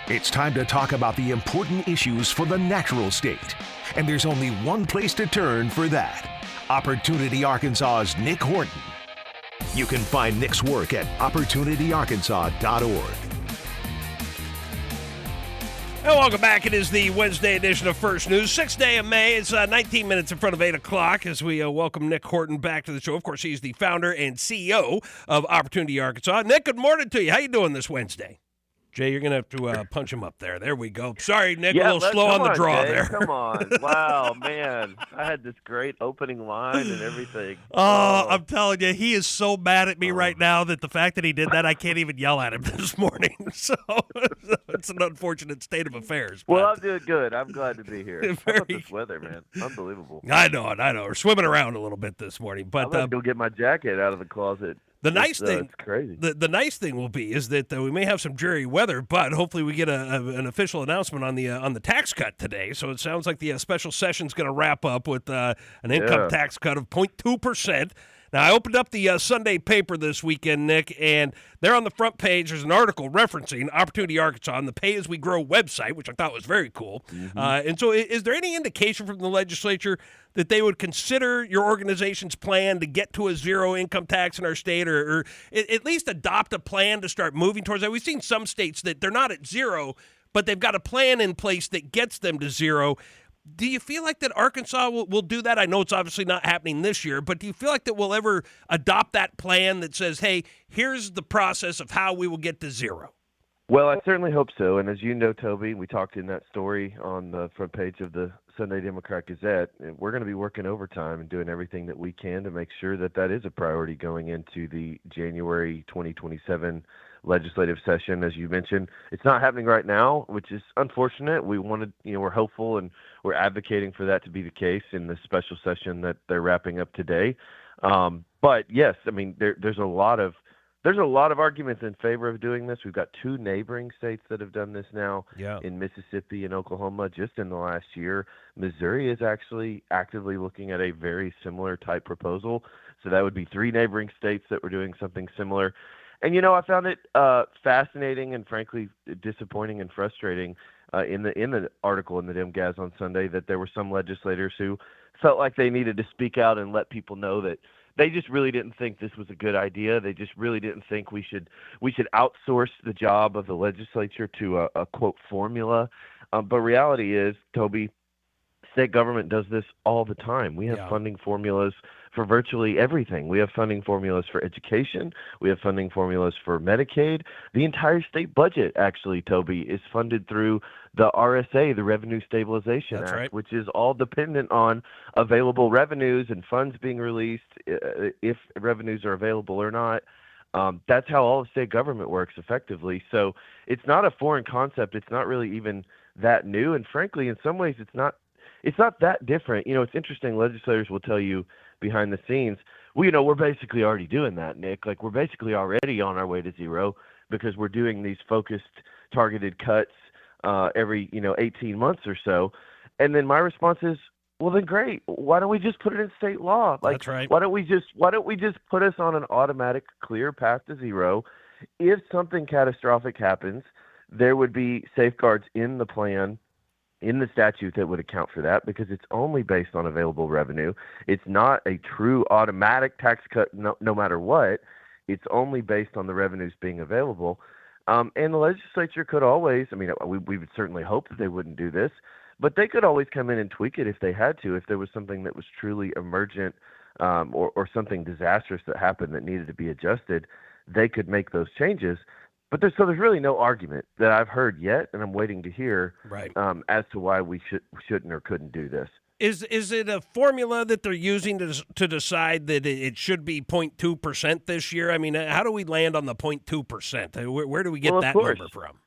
It's time to talk about the important issues for the natural state. And there's only one place to turn for that. Opportunity Arkansas's Nic Horton. You can find Nic's work at opportunityarkansas.org. And welcome back. It is the Wednesday edition of First News, 6th day of May. It's 19 minutes in front of 8 o'clock as we welcome Nic Horton back to the show. Of course, he's the founder and CEO of Opportunity Arkansas. Nic, good morning to you. How you doing this Wednesday? Jay, you're going to have to punch him up there. There we go. Sorry, Nic, a little slow on the draw Jay, there. Come on. Wow, man. I had this great opening line and everything. I'm telling you, he is so mad at me right now that the fact that he did that, I can't even yell at him this morning. So it's an unfortunate state of affairs. Well, I'm doing good. I'm glad to be here. How about this weather, man? Unbelievable. I know it. We're swimming around a little bit this morning. But I'm going to go get my jacket out of the closet. The nice thing, it's crazy. The nice thing will be is that we may have some dreary weather, but hopefully we get an official announcement on the tax cut today. So it sounds like the special session's going to wrap up with an income tax cut of 0.2%. Now, I opened up the Sunday paper this weekend, Nic, and there on the front page there's an article referencing Opportunity Arkansas on the Pay As We Grow website, which I thought was very cool. Mm-hmm. And so is there any indication from the legislature that they would consider your organization's plan to get to a zero income tax in our state or at least adopt a plan to start moving towards that? We've seen some states that they're not at zero, but they've got a plan in place that gets them to zero. Do you feel like that Arkansas will do that? I know it's obviously not happening this year, but do you feel like that we'll ever adopt that plan that says, hey, here's the process of how we will get to zero? Well, I certainly hope so. And as you know, Toby, we talked in that story on the front page of the Sunday Democrat Gazette. We're going to be working overtime and doing everything that we can to make sure that that is a priority going into the January 2027 legislative session. As you mentioned, it's not happening right now, which is unfortunate. We wanted, we're hopeful and we're advocating for that to be the case in the special session that they're wrapping up today. But yes, I mean, there's a lot of arguments in favor of doing this. We've got two neighboring states that have done this now in Mississippi and Oklahoma just in the last year. Missouri is actually actively looking at a very similar type proposal. So that would be three neighboring states that were doing something similar. And, I found it fascinating and frankly disappointing and frustrating in the article in the Dem-Gaz on Sunday that there were some legislators who felt like they needed to speak out and let people know that they just really didn't think this was a good idea. They just really didn't think we should outsource the job of the legislature to a quote formula. But reality is, Toby, state government does this all the time. We have funding formulas for virtually everything. We have funding formulas for education. We have funding formulas for Medicaid. The entire state budget, actually, Toby, is funded through the RSA, the Revenue Stabilization Act, which is all dependent on available revenues and funds being released, if revenues are available or not. That's how all of state government works effectively. So it's not a foreign concept. It's not really even that new. And frankly, in some ways, it's not that different. It's interesting. Legislators will tell you behind the scenes, we're basically already doing that, Nic. Like, we're basically already on our way to zero because we're doing these focused, targeted cuts every, 18 months or so. And then my response is, well, then great. Why don't we just put it in state law? That's right. Why don't we just put us on an automatic, clear path to zero? If something catastrophic happens, there would be safeguards in the plan, in the statute, that would account for that because it's only based on available revenue. It's not a true automatic tax cut no matter what. It's only based on the revenues being available. And the legislature could always, we would certainly hope that they wouldn't do this, but they could always come in and tweak it if they had to, if there was something that was truly emergent or something disastrous that happened that needed to be adjusted. They could make those changes. But there's really no argument that I've heard yet, and I'm waiting to hear as to why we shouldn't or couldn't do this. Is it a formula that they're using to decide that it should be 0.2% this year? I mean, how do we land on the 0.2%? Where do we get that number from?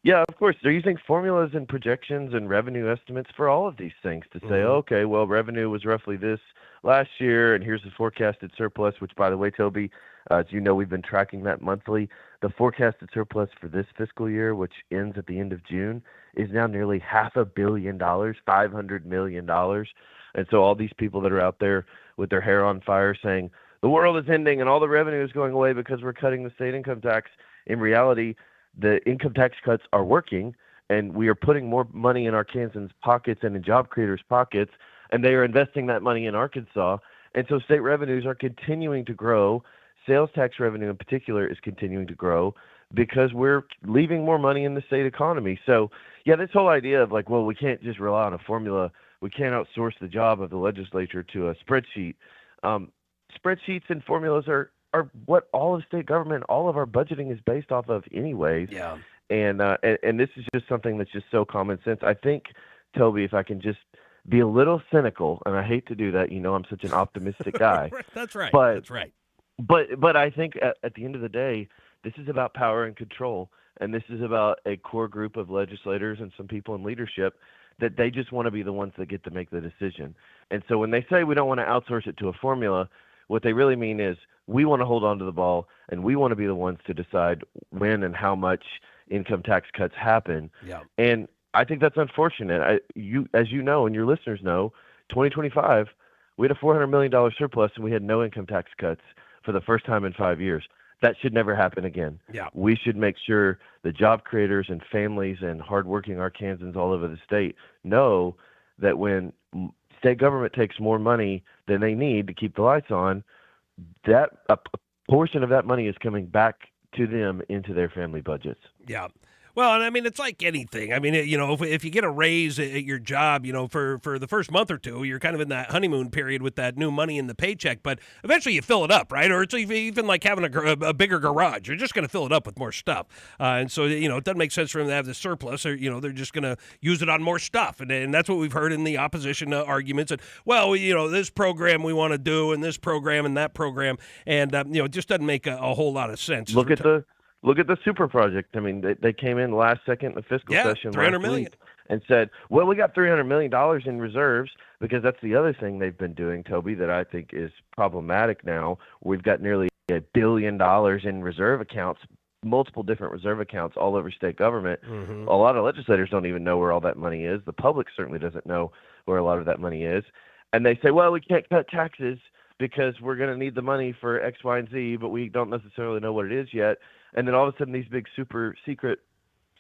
Yeah, of course. They're using formulas and projections and revenue estimates for all of these things to say, okay, well, revenue was roughly this last year, and here's the forecasted surplus, which, by the way, Toby, as you know, we've been tracking that monthly. The forecasted surplus for this fiscal year, which ends at the end of June, is now nearly $500 million, $500 million. And so all these people that are out there with their hair on fire saying, the world is ending and all the revenue is going away because we're cutting the state income tax, in reality, the income tax cuts are working, and we are putting more money in Arkansans' pockets and in job creators' pockets, and they are investing that money in Arkansas. And so state revenues are continuing to grow. Sales tax revenue in particular is continuing to grow because we're leaving more money in the state economy. So, yeah, this whole idea of like, well, we can't just rely on a formula. We can't outsource the job of the legislature to a spreadsheet. Spreadsheets and formulas are what all of state government, all of our budgeting is based off of anyways. Yeah. And this is just something that's just so common sense. I think, Toby, if I can just be a little cynical, and I hate to do that, I'm such an optimistic guy. That's right. But, That's right. But I think at the end of the day, this is about power and control, and this is about a core group of legislators and some people in leadership that they just want to be the ones that get to make the decision. And so when they say we don't want to outsource it to a formula, what they really mean is we want to hold on to the ball, and we want to be the ones to decide when and how much income tax cuts happen. Yeah. And I think that's unfortunate. As you know, and your listeners know, 2025, we had a $400 million surplus, and we had no income tax cuts for the first time in 5 years. That should never happen again. Yeah. We should make sure the job creators and families and hardworking Arkansans all over the state know that when state government takes more money than they need to keep the lights on, that a portion of that money is coming back to them into their family budgets. Yeah. Well, and I mean, it's like anything. I mean, if you get a raise at your job, for the first month or two, you're kind of in that honeymoon period with that new money in the paycheck, but eventually you fill it up, right? Or it's even like having a bigger garage. You're just going to fill it up with more stuff. And so, it doesn't make sense for them to have the surplus, or, they're just going to use it on more stuff. And that's what we've heard in the opposition arguments. And, well, this program we want to do, and this program and that program. And, it just doesn't make a whole lot of sense. Look at the super project. I mean, they came in last second in the fiscal session $300 million and said, well, we got $300 million in reserves, because that's the other thing they've been doing, Toby, that I think is problematic now. We've got nearly $1 billion in reserve accounts, multiple different reserve accounts all over state government. Mm-hmm. A lot of legislators don't even know where all that money is. The public certainly doesn't know where a lot of that money is. And they say, well, we can't cut taxes because we're going to need the money for X, Y, and Z, but we don't necessarily know what it is yet. And then all of a sudden these big super secret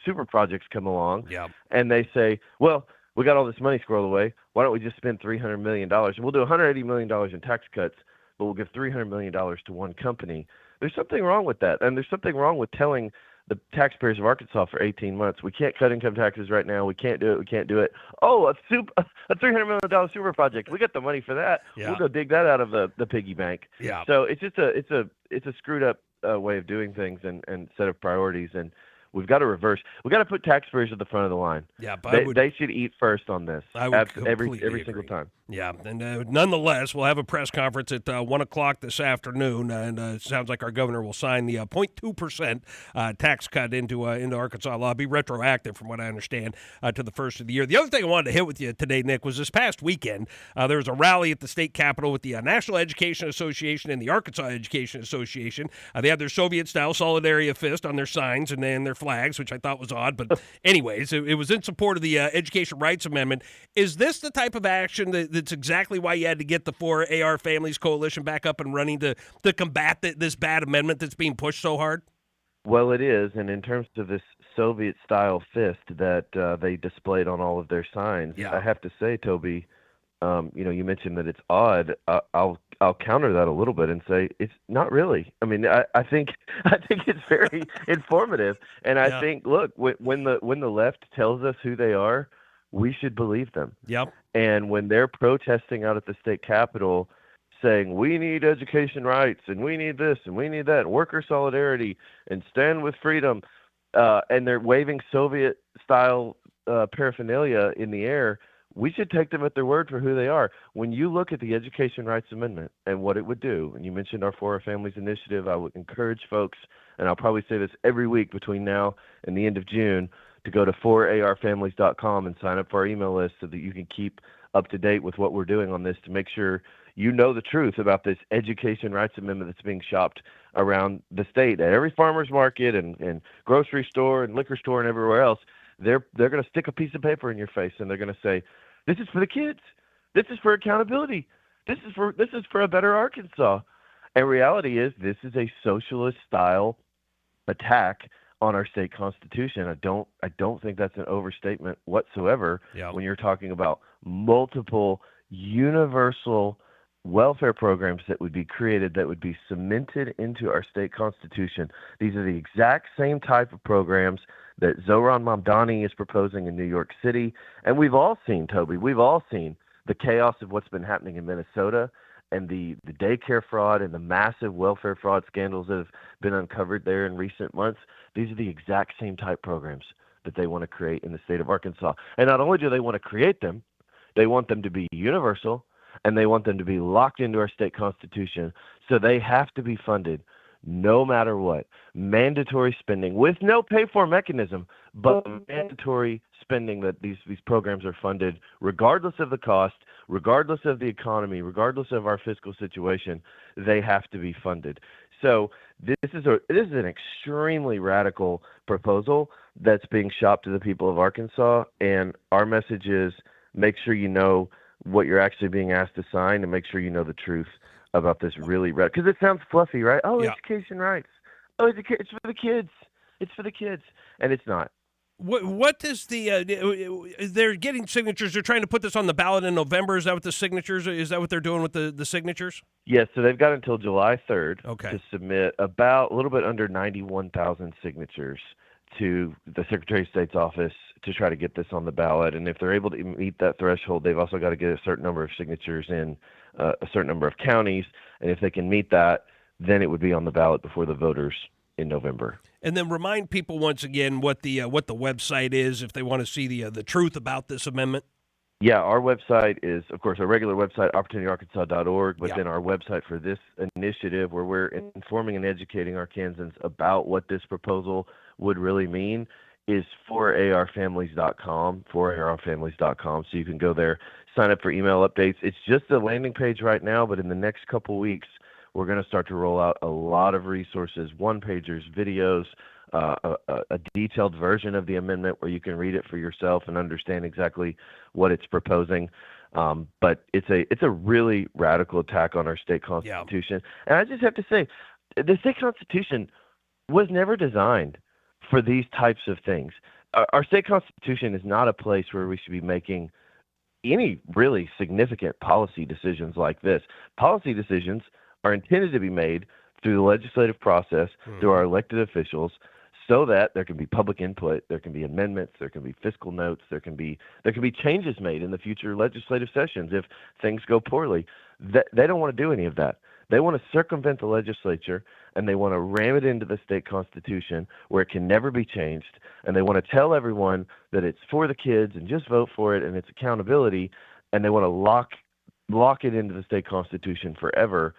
super projects come along, and they say, well, we got all this money squirreled away. Why don't we just spend $300 million? And we'll do $180 million in tax cuts, but we'll give $300 million to one company. There's something wrong with that. And there's something wrong with telling the taxpayers of Arkansas for 18 months, we can't cut income taxes right now. We can't do it. We can't do it. Oh, a $300 million super project. We got the money for that. Yeah. We'll go dig that out of the piggy bank. Yeah. So it's just it's a screwed up way of doing things and set of priorities, and we've got to reverse. We've got to put taxpayers at the front of the line. Yeah, but they should eat first on this. I would every single time. Yeah, and nonetheless, we'll have a press conference at 1 o'clock this afternoon, and it sounds like our governor will sign the 0.2% tax cut into Arkansas law. It'll be retroactive, from what I understand, to the first of the year. The other thing I wanted to hit with you today, Nick, was this past weekend, there was a rally at the state capitol with the National Education Association and the Arkansas Education Association. They had their Soviet-style Solidaria fist on their signs and their flags, which I thought was odd. But anyways, it was in support of the Education Rights Amendment. Is this the type of action that's exactly why you had to get the 4 AR Families Coalition back up and running to combat this bad amendment that's being pushed so hard? Well, it is. And in terms of this Soviet-style fist that they displayed on all of their signs, I have to say, Toby, you mentioned that it's odd. I'll counter that a little bit and say it's not really. I mean, I think it's very informative, and I think, look, when the left tells us who they are, we should believe them. Yep. And when they're protesting out at the state capitol, saying we need education rights and we need this and we need that, and worker solidarity and stand with freedom, and they're waving Soviet-style paraphernalia in the air, we should take them at their word for who they are. When you look at the Education Rights Amendment and what it would do, and you mentioned our For Our Families initiative, I would encourage folks, and I'll probably say this every week between now and the end of June, to go to 4arfamilies.com and sign up for our email list so that you can keep up to date with what we're doing on this, to make sure you know the truth about this Education Rights Amendment that's being shopped around the state at every farmer's market and grocery store and liquor store and everywhere else. They're going to stick a piece of paper in your face, and they're going to say, this is for the kids. This is for accountability. This is for a better Arkansas. And reality is, this is a socialist style attack on our state constitution. I don't think that's an overstatement whatsoever. Yeah. When you're talking about multiple universal welfare programs that would be created, that would be cemented into our state constitution. These are the exact same type of programs that Zohran Mamdani is proposing in New York City. And we've all seen, Toby, the chaos of what's been happening in Minnesota, and the daycare fraud and the massive welfare fraud scandals that have been uncovered there in recent months. These are the exact same type programs that they want to create in the state of Arkansas. And not only do they want to create them, they want them to be universal, and they want them to be locked into our state constitution. So they have to be funded no matter what. Mandatory spending with no pay-for mechanism, but mandatory spending that these programs are funded regardless of the cost, regardless of the economy, regardless of our fiscal situation. They have to be funded. So this is an extremely radical proposal that's being shopped to the people of Arkansas, and our message is make sure you know what you're actually being asked to sign, and make sure you know the truth about this really because it sounds fluffy, right? Oh, yeah. Education rights. Oh, it's for the kids. It's for the kids, and it's not. What is they're getting signatures. They're trying to put this on the ballot in November. Is that what the signatures? Is that what they're doing with the signatures? Yes. So they've got until July 3rd to submit about a little bit under 91,000 signatures to the Secretary of State's office to try to get this on the ballot. And if they're able to meet that threshold, they've also got to get a certain number of signatures in a certain number of counties. And if they can meet that, then it would be on the ballot before the voters in November. And then remind people once again what the website is if they want to see the truth about this amendment. Yeah, our website is, of course, our regular website, opportunityarkansas.org, but then our website for this initiative where we're informing and educating Arkansans about what this proposal would really mean is 4arfamilies.com, 4arfamilies.com. So you can go there, sign up for email updates. It's just a landing page right now, but in the next couple weeks, we're going to start to roll out a lot of resources, one-pagers, videos, a detailed version of the amendment where you can read it for yourself and understand exactly what it's proposing. But it's a really radical attack on our state constitution. And I just have to say, the state constitution was never designed for these types of things. Our state constitution is not a place where we should be making any really significant policy decisions like this. Policy decisions are intended to be made through the legislative process, through our elected officials, so that there can be public input, there can be amendments, there can be fiscal notes, there can be changes made in the future legislative sessions if things go poorly. They don't want to do any of that. They want to circumvent the legislature, and they want to ram it into the state constitution where it can never be changed, and they want to tell everyone that it's for the kids and just vote for it and it's accountability, and they want to lock it into the state constitution forever.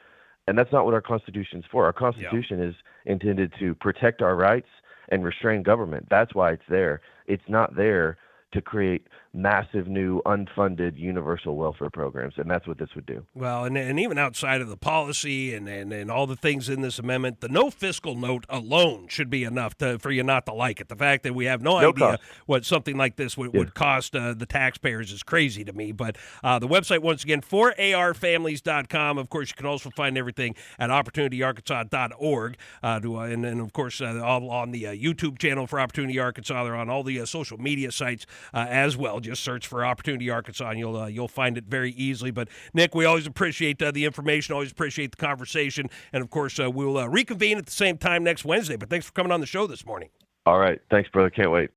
And that's not what our Constitution is for. Our Constitution is intended to protect our rights and restrain government. That's why it's there. It's not there to create massive new unfunded universal welfare programs, and that's what this would do. Well, and even outside of the policy and all the things in this amendment, the no fiscal note alone should be enough for you not to like it. The fact that we have no idea cost. What something like this would cost the taxpayers is crazy to me. But the website, once again, 4arfamilies.com. Of course, you can also find everything at opportunityarkansas.org. And of course, all on the YouTube channel for Opportunity Arkansas. They're on all the social media sites as well. Just search for Opportunity Arkansas, and you'll find it very easily. But Nick, we always appreciate the information, always appreciate the conversation, and of course we'll reconvene at the same time next Wednesday. But thanks for coming on the show this morning. All right, thanks, brother. Can't wait.